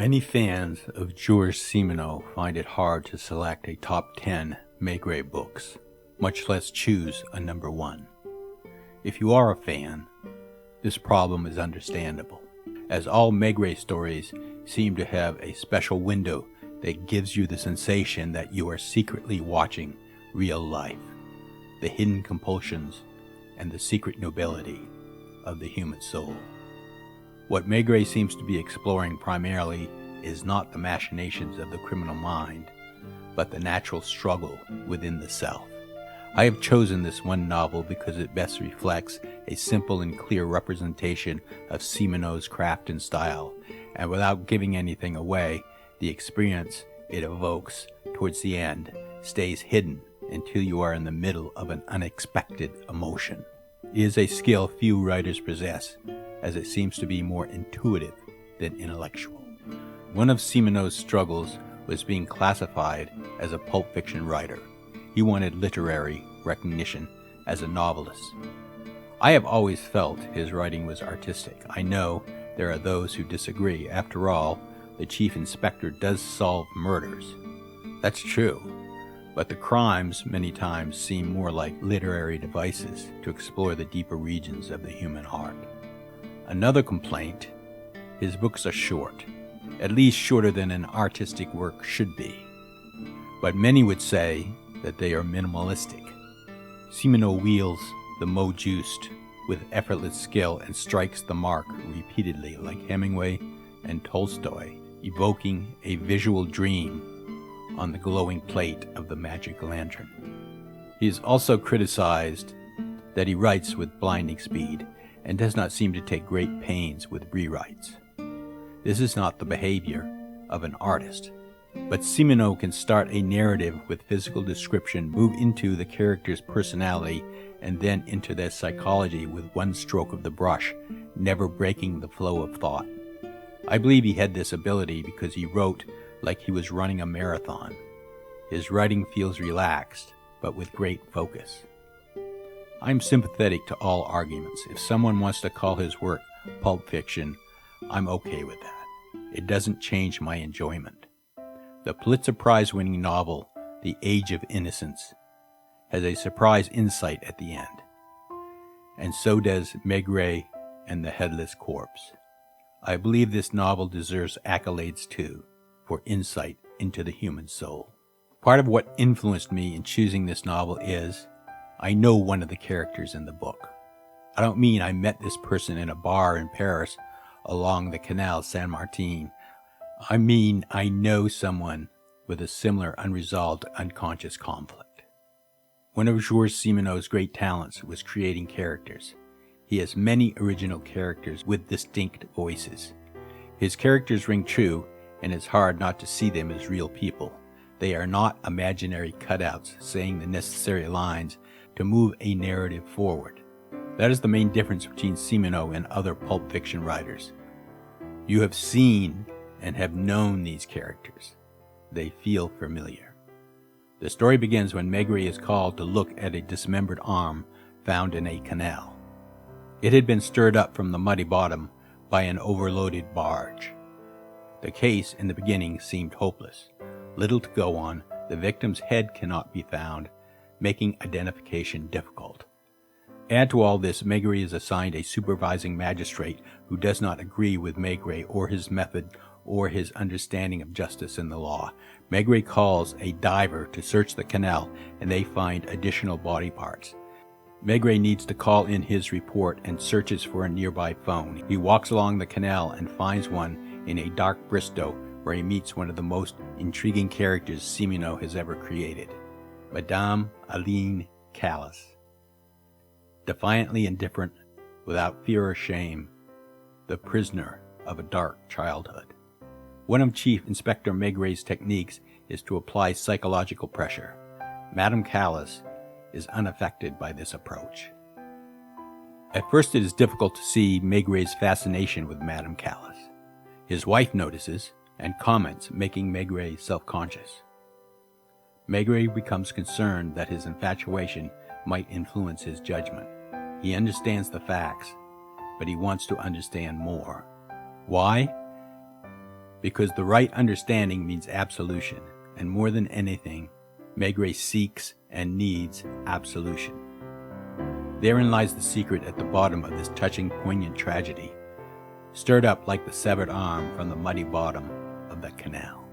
Many fans of Georges Simenon find it hard to select a top 10 Maigret books, much less choose a number 1. If you are a fan, this problem is understandable, as all Maigret stories seem to have a special window that gives you the sensation that you are secretly watching real life, the hidden compulsions and the secret nobility of the human soul. What Maigret seems to be exploring primarily is not the machinations of the criminal mind, but the natural struggle within the self. I have chosen this one novel because it best reflects a simple and clear representation of Simenon's craft and style, and without giving anything away, the experience it evokes towards the end stays hidden until you are in the middle of an unexpected emotion. It is a skill few writers possess, as it seems to be more intuitive than intellectual. One of Simenon's struggles was being classified as a pulp fiction writer. He wanted literary recognition as a novelist. I have always felt his writing was artistic. I know there are those who disagree. After all, the chief inspector does solve murders. That's true, but the crimes many times seem more like literary devices to explore the deeper regions of the human heart. Another complaint, his books are short, at least shorter than an artistic work should be. But many would say that they are minimalistic. Simenon wields the mot juste with effortless skill and strikes the mark repeatedly, like Hemingway and Tolstoy, evoking a visual dream on the glowing plate of the magic lantern. He is also criticized that he writes with blinding speed and does not seem to take great pains with rewrites. This is not the behavior of an artist, but Simenon can start a narrative with physical description, move into the character's personality, and then into their psychology with one stroke of the brush, never breaking the flow of thought. I believe he had this ability because he wrote like he was running a marathon. His writing feels relaxed, but with great focus. I'm sympathetic to all arguments. If someone wants to call his work pulp fiction, I'm okay with that. It doesn't change my enjoyment. The Pulitzer Prize-winning novel, The Age of Innocence, has a surprise insight at the end. And so does Maigret and the Headless Corpse. I believe this novel deserves accolades too, for insight into the human soul. Part of what influenced me in choosing this novel is, I know one of the characters in the book. I don't mean I met this person in a bar in Paris along the Canal Saint-Martin. I mean I know someone with a similar unresolved unconscious conflict. One of Georges Simenon's great talents was creating characters. He has many original characters with distinct voices. His characters ring true, and it's hard not to see them as real people. They are not imaginary cutouts saying the necessary lines to move a narrative forward. That is the main difference between Simenon and other pulp fiction writers. You have seen and have known these characters. They feel familiar. The story begins when Maigret is called to look at a dismembered arm found in a canal. It had been stirred up from the muddy bottom by an overloaded barge. The case in the beginning seemed hopeless. Little to go on, the victim's head cannot be found, making identification difficult. Add to all this, Maigret is assigned a supervising magistrate who does not agree with Maigret or his method or his understanding of justice and the law. Maigret calls a diver to search the canal, and they find additional body parts. Maigret needs to call in his report and searches for a nearby phone. He walks along the canal and finds one in a dark Bristol where he meets one of the most intriguing characters Simenon has ever created, Madame Aline Callas. Defiantly indifferent, without fear or shame, the prisoner of a dark childhood. One of Chief Inspector Maigret's techniques is to apply psychological pressure. Madame Callas is unaffected by this approach. At first it is difficult to see Maigret's fascination with Madame Callas. His wife notices and comments, making Maigret self-conscious. Maigret becomes concerned that his infatuation might influence his judgment. He understands the facts, but he wants to understand more. Why? because the right understanding means absolution, and more than anything, Maigret seeks and needs absolution. Therein lies the secret at the bottom of this touching, poignant tragedy, stirred up like the severed arm from the muddy bottom of the canal.